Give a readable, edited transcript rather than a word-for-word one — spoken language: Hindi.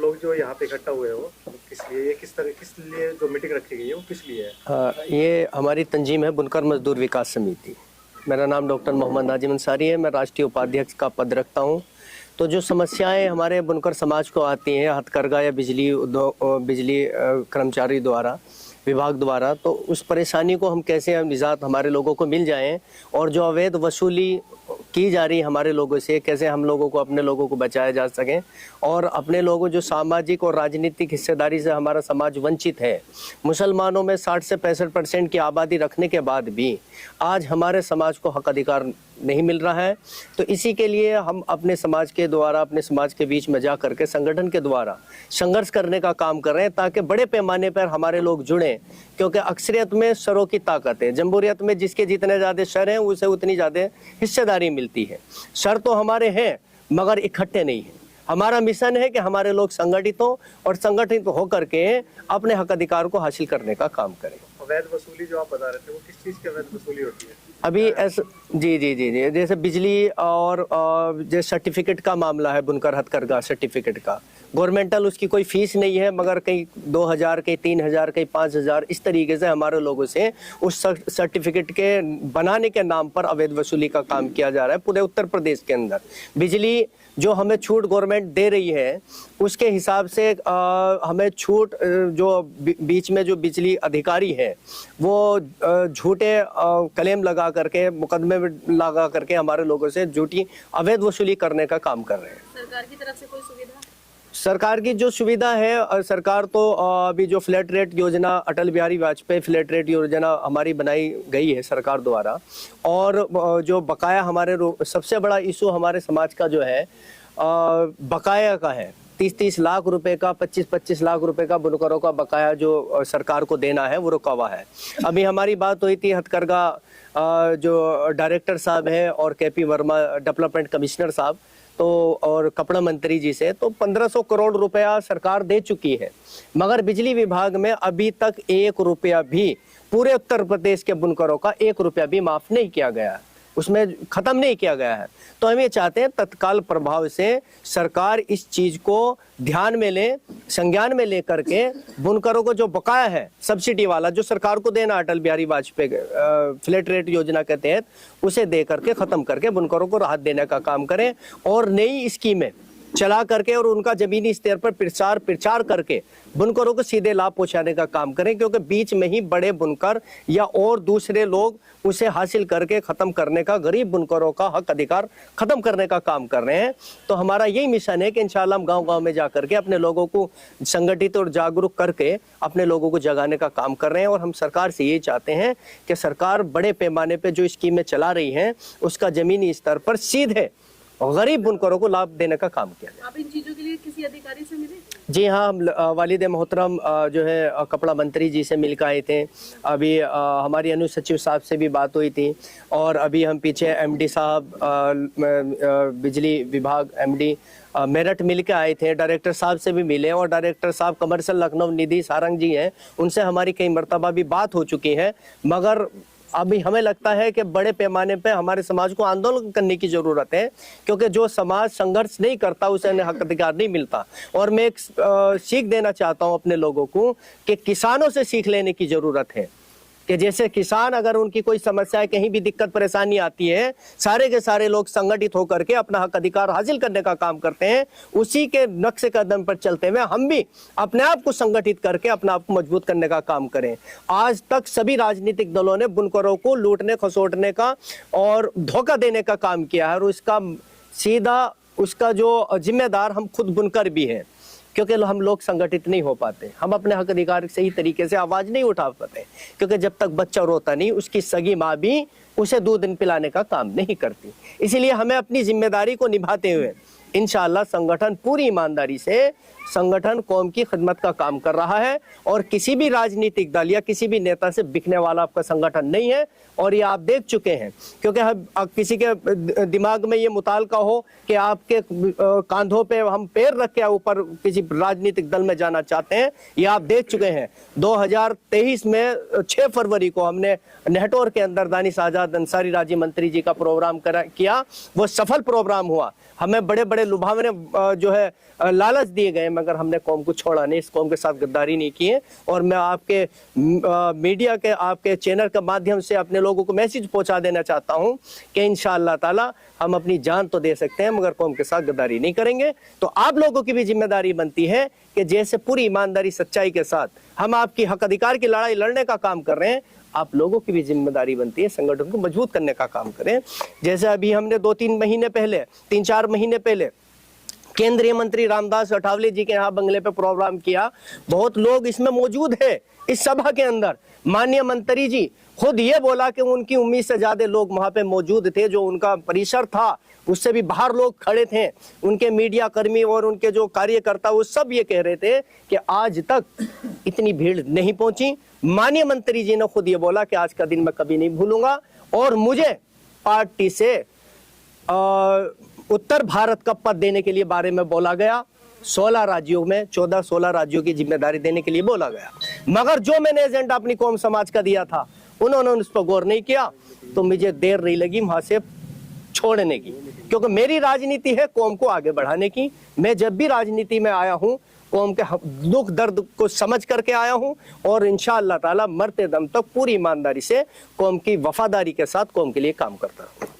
लोग जो यहाँ पे इकट्ठा हुए हो किस लिए, ये किस लिए जो मीटिंग रखी गई है वो किस लिए है? ये हमारी तंजीम है बुनकर मजदूर विकास समिति। मेरा नाम डॉक्टर मोहम्मद नाजिम अंसारी है। मैं राष्ट्रीय उपाध्यक्ष का पद रखता हूँ। तो जो समस्याएं हमारे बुनकर समाज को आती हैं हथकरघा या बिजली कर्मचारी द्वारा, विभाग द्वारा, तो उस परेशानी को हम कैसे निजात हमारे लोगों को मिल जाएं, और जो अवैध वसूली की जा रही हमारे लोगों से कैसे हम लोगों को, अपने लोगों को बचाया जा सके, और अपने लोगों जो सामाजिक और राजनीतिक हिस्सेदारी से हमारा समाज वंचित है। मुसलमानों में 60 से 65% की आबादी रखने के बाद भी आज हमारे समाज को हक अधिकार नहीं मिल रहा है। तो इसी के लिए हम अपने समाज के द्वारा, अपने समाज के बीच में जा करके संगठन के द्वारा संघर्ष करने का काम कर रहे हैं, ताकि बड़े पैमाने पर हमारे लोग जुड़ें। क्योंकि अक्सरियत में शरों की ताकत है, जमहूरियत में जिसके जितने ज़्यादा शर हैं उसे उतनी ज़्यादा हिस्सेदारी मिलती है। शर तो हमारे हैं मगर इकट्ठे नहीं हैं। हमारा मिशन है कि हमारे लोग संगठित हों और संगठित होकर के अपने हक अधिकार को हासिल करने का काम करें। अवैध वसूली जो आप बता रहे थे वो किस चीज़ की अवैध वसूली होती है? अभी ऐसा जी, जैसे बिजली और जैसे सर्टिफिकेट का मामला है, बुनकर हथकरघा सर्टिफिकेट का, गवर्नमेंटल उसकी कोई फीस नहीं है, मगर कहीं 2000, कहीं 3000, कहीं 5000, इस तरीके से हमारे लोगों से उस सर्टिफिकेट के बनाने के नाम पर अवैध वसूली का काम किया जा रहा है पूरे उत्तर प्रदेश के अंदर। बिजली जो हमें छूट गवर्नमेंट दे रही है उसके हिसाब से हमें छूट, जो बीच में जो बिजली अधिकारी है वो झूठे क्लेम लगा करके, मुकदमे में लगा करके हमारे लोगों से झूठी अवैध वसूली करने का काम कर रहे हैं। सरकार की तरफ से कोई सुविधा? सरकार की जो सुविधा है, सरकार तो अभी जो फ्लैट रेट योजना, अटल बिहारी वाजपेयी फ्लैट रेट योजना हमारी बनाई गई है सरकार द्वारा, और जो बकाया हमारे सबसे बड़ा इशू हमारे समाज का जो है बकाया का है। 30-30 लाख रुपए का, 25-25 लाख रुपए का बुनकरों का बकाया जो सरकार को देना है वो रुका हुआ है। अभी हमारी बात हुई थी हथकरघा जो डायरेक्टर साहब हैं और केपी वर्मा डेवलपमेंट कमिश्नर साहब, तो और कपड़ा मंत्री जी से, तो 1500 करोड़ रुपया सरकार दे चुकी है, मगर बिजली विभाग में अभी तक 1 रुपया भी पूरे उत्तर प्रदेश के बुनकरों का 1 रुपया भी माफ नहीं किया गया, उसमें खत्म नहीं किया गया है। तो हम ये चाहते हैं तत्काल प्रभाव से सरकार इस चीज को ध्यान में ले, संज्ञान में लेकर के बुनकरों को जो बकाया है सब्सिडी वाला जो सरकार को देना अटल बिहारी वाजपेयी फ्लैट रेट योजना के तहत, उसे दे करके खत्म करके बुनकरों को राहत देने का काम करें, और नई स्कीमें चला करके और उनका जमीनी स्तर पर प्रचार करके बुनकरों को सीधे लाभ पहुंचाने का काम करें। क्योंकि बीच में ही बड़े बुनकर या और दूसरे लोग उसे हासिल करके खत्म करने का, गरीब बुनकरों का हक अधिकार खत्म करने का काम कर रहे हैं। तो हमारा यही मिशन है कि इंशाल्लाह हम गांव-गांव में जा करके अपने लोगों को संगठित और जागरूक करके अपने लोगों को जगाने का काम कर रहे हैं। और हम सरकार से यही चाहते हैं कि सरकार बड़े पैमाने पर जो स्कीमें चला रही है उसका जमीनी स्तर पर सीधे गरीब बुनकरों को लाभ देने का काम किया जाए। आप इन चीजों के लिए किसी अधिकारी से मिले? जी हाँ, हम वालिद मोहतरम जो है कपड़ा मंत्री जी से मिलकर आए थे। अभी हमारी अनुसचिव साहब से भी बात हुई थी, और अभी हम पीछे एमडी साहब, बिजली विभाग एमडी मेरठ मिल के आए थे, डायरेक्टर साहब से भी मिले, और डायरेक्टर साहब कमर्शियल लखनऊ निधि सारंग जी हैं, उनसे हमारी कई मरतबा भी बात हो चुकी है। मगर अभी हमें लगता है कि बड़े पैमाने पे हमारे समाज को आंदोलन करने की जरूरत है, क्योंकि जो समाज संघर्ष नहीं करता उसे हक अधिकार नहीं मिलता। और मैं एक सीख देना चाहता हूं अपने लोगों को कि किसानों से सीख लेने की जरूरत है कि जैसे किसान, अगर उनकी कोई समस्या, कहीं भी दिक्कत परेशानी आती है, सारे के सारे लोग संगठित होकर के अपना हक अधिकार हासिल करने का काम करते हैं। उसी के नक्शे कदम पर चलते हुए हम भी अपने आप को संगठित करके अपने आप को मजबूत करने का काम करें। आज तक सभी राजनीतिक दलों ने बुनकरों को लूटने, खसोटने का और धोखा देने का काम किया है, और उसका सीधा उसका जो जिम्मेदार हम खुद बुनकर भी हैं, क्योंकि हम लोग संगठित नहीं हो पाते, हम अपने हक अधिकार सही तरीके से आवाज नहीं उठा पाते। क्योंकि जब तक बच्चा रोता नहीं, उसकी सगी माँ भी उसे दूध पिलाने का काम नहीं करती। इसीलिए हमें अपनी जिम्मेदारी को निभाते हुए इंशाअल्लाह संगठन पूरी ईमानदारी से, संगठन कौम की खिदमत का काम कर रहा है, और किसी भी राजनीतिक दल या किसी भी नेता से बिकने वाला आपका संगठन नहीं है। और ये आप देख चुके हैं, क्योंकि हम किसी के दिमाग में ये मुतालका हो कि आपके कांधों पे हम पैर रख के ऊपर किसी राजनीतिक दल में जाना चाहते हैं, ये आप देख चुके हैं। 2023 में 6 फरवरी को हमने नेहटोर के अंदर दानिश आजाद अंसारी राज्य मंत्री जी का प्रोग्राम किया, वो सफल प्रोग्राम हुआ। हमें बड़े बड़े बड़े लुभावने जो है लालच दिए गए, मगर हमने कौम को छोड़ा नहीं, इस कौम के साथ गद्दारी नहीं की है। और मैं आपके मीडिया के, आपके चैनल के माध्यम से अपने लोगों को मैसेज पहुंचा देना चाहता हूं कि इंशाअल्लाह ताला हम अपनी जान तो दे सकते हैं मगर कौम के साथ गद्दारी नहीं करेंगे। तो आप लोगों की भी जिम्मेदारी बनती है कि जैसे पूरी ईमानदारी सच्चाई के साथ हम आपकी हक अधिकार की लड़ाई लड़ने का काम कर रहे हैं, आप लोगों की भी जिम्मेदारी बनती है संगठन को मजबूत करने का काम करें। जैसे अभी हमने 2-3 महीने पहले, 3-4 महीने पहले केंद्रीय मंत्री रामदास अठावले जी के यहाँ बंगले पे प्रोग्राम किया, बहुत लोग इसमें मौजूद है। इस सभा के अंदर माननीय मंत्री जी खुद ये बोला कि उनकी उम्मीद से ज्यादा लोग वहां पे मौजूद थे, जो उनका परिसर था उससे भी बाहर लोग खड़े थे, उनके मीडिया कर्मी और उनके जो कार्यकर्ता वो सब ये कह रहे थे कि आज तक इतनी भीड़ नहीं पहुंची। माननीय मंत्री जी ने खुद ये बोला कि आज का दिन मैं कभी नहीं भूलूंगा। और मुझे पार्टी से उत्तर भारत का पद देने के लिए बारे में बोला गया, 16 राज्यों में 14-16 राज्यों की जिम्मेदारी देने के लिए बोला गया, मगर जो मैंने एजेंडा अपनी कौम समाज का दिया था उन्होंने उस पर गौर नहीं किया। तो मुझे देर नहीं लगी वहां से छोड़ने की, क्योंकि मेरी राजनीति है कौम को आगे बढ़ाने की। मैं जब भी राजनीति में आया हूं कौम के दुख दर्द को समझ करके आया हूं और इंशाअल्लाह ताला मरते दम तक पूरी ईमानदारी से कौम की वफादारी के साथ कौम के लिए काम करता रहूं।